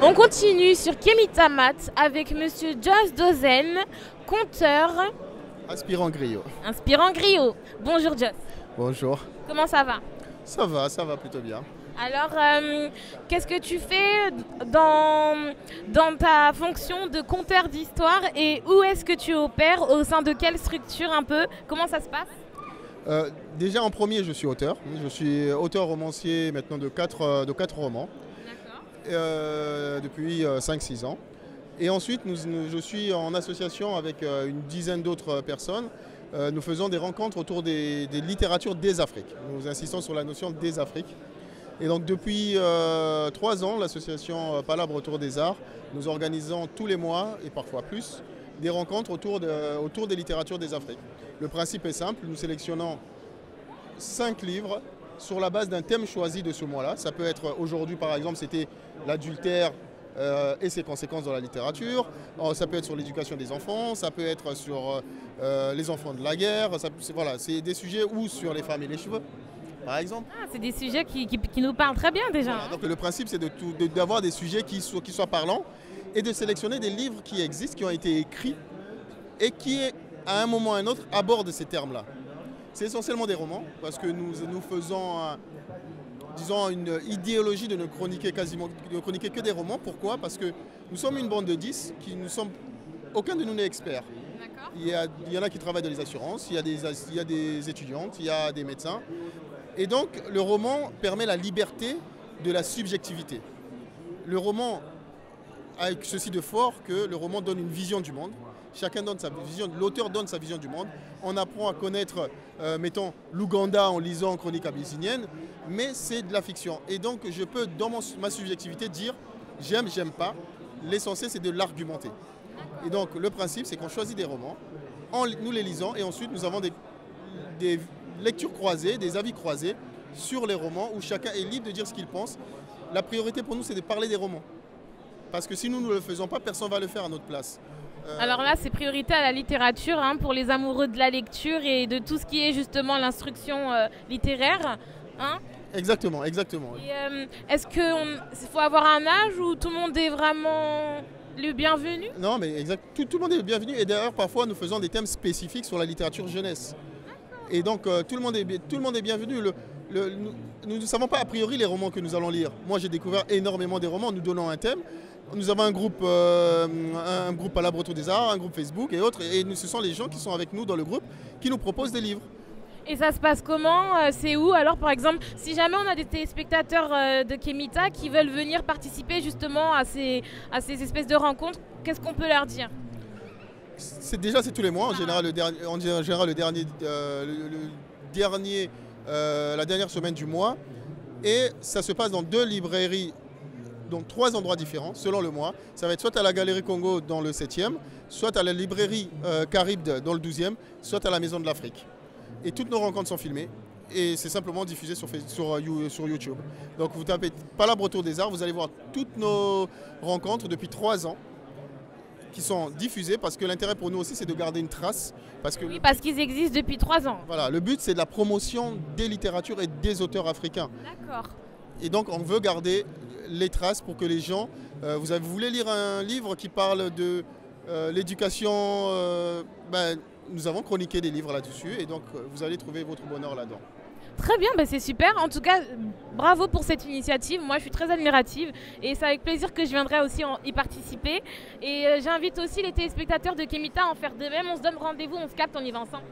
On continue sur Kemita Mat avec Monsieur Joss Dozen, conteur, Aspirant griot. inspirant griot. Bonjour Joss, Bonjour. comment ça va? Ça va plutôt bien. Alors, qu'est-ce que tu fais dans ta fonction de conteur d'histoire et où est-ce que tu opères? Au sein de quelle structure un peu? Comment ça se passe? Déjà en premier, je suis auteur. Je suis auteur romancier maintenant de 4 romans D'accord. depuis 5-6 ans. Et ensuite, je suis en association avec une dizaine d'autres personnes. Nous faisons des rencontres autour des littératures des Afriques. Nous insistons sur la notion des Afriques. Et donc depuis 3 ans, l'association Palabre autour des arts, nous organisons tous les mois, et parfois plus, des rencontres autour des littératures des Afriques. Le principe est simple, nous sélectionnons 5 livres sur la base d'un thème choisi de ce mois-là. Ça peut être aujourd'hui par exemple, c'était l'adultère et ses conséquences dans la littérature. Ça peut être sur l'éducation des enfants, ça peut être sur les enfants de la guerre. Voilà, c'est des sujets ou sur les femmes et les cheveux, par exemple. Ah, c'est des sujets qui nous parlent très bien déjà. Voilà, donc le principe c'est d'avoir des sujets qui soient parlants et de sélectionner des livres qui existent, qui ont été écrits et qui, à un moment ou à un autre, abordent ces termes-là. C'est essentiellement des romans, parce que nous faisons, disons, une idéologie de ne chroniquer que des romans. Pourquoi? Parce que nous sommes une bande de 10 aucun de nous n'est expert. D'accord. Il y en a qui travaillent dans les assurances, il y a des étudiantes, il y a des médecins. Et donc, le roman permet la liberté de la subjectivité. Le roman a ceci de fort que le roman donne une vision du monde. Chacun donne sa vision, l'auteur donne sa vision du monde. On apprend à connaître, mettons, l'Ouganda en lisant Chroniques abyssiniennes, mais c'est de la fiction. Et donc, je peux, dans ma subjectivité, dire j'aime, j'aime pas. L'essentiel, c'est de l'argumenter. Et donc, le principe, c'est qu'on choisit des romans, nous les lisons, et ensuite, nous avons des lectures croisées, des avis croisés sur les romans, où chacun est libre de dire ce qu'il pense. La priorité pour nous, c'est de parler des romans. Parce que si nous ne le faisons pas, personne ne va le faire à notre place. Alors là, c'est priorité à la littérature hein, pour les amoureux de la lecture et de tout ce qui est justement l'instruction littéraire. Hein. Exactement, exactement. Est-ce qu'il faut avoir un âge où tout le monde est vraiment le bienvenu? Non, mais exact, tout le monde est le bienvenu. Et d'ailleurs, parfois, nous faisons des thèmes spécifiques sur la littérature jeunesse. Et donc, tout le monde est bienvenu. Nous ne savons pas a priori les romans que nous allons lire. Moi, j'ai découvert énormément des romans. Nous donnons un thème. Nous avons un groupe Palabre autour des arts, un groupe Facebook et autres. Et ce sont les gens qui sont avec nous dans le groupe qui nous proposent des livres. Et ça se passe comment? C'est où? Alors, par exemple, si jamais on a des téléspectateurs de Kemita qui veulent venir participer justement à ces espèces de rencontres, qu'est-ce qu'on peut leur dire? C'est tous les mois. En général, la dernière semaine du mois. Et ça se passe dans 2 librairies, donc 3 endroits différents selon le mois. Ça va être soit à la Galerie Congo dans le 7e, soit à la librairie Caribde dans le 12e, soit à la Maison de l'Afrique. Et toutes nos rencontres sont filmées et c'est simplement diffusé sur YouTube. Donc vous tapez Palabre autour des arts, vous allez voir toutes nos rencontres depuis 3 ans qui sont diffusées parce que l'intérêt pour nous aussi c'est de garder une trace. Parce qu'ils existent depuis 3 ans. Voilà, le but c'est de la promotion des littératures et des auteurs africains. D'accord. Et donc on veut garder les traces pour que les gens... vous voulez lire un livre qui parle de l'éducation, nous avons chroniqué des livres là-dessus et donc vous allez trouver votre bonheur là-dedans. Très bien, c'est super. En tout cas, bravo pour cette initiative. Moi, je suis très admirative et c'est avec plaisir que je viendrai aussi y participer. Et j'invite aussi les téléspectateurs de Kemita à en faire de même. On se donne rendez-vous, on se capte, on y va ensemble.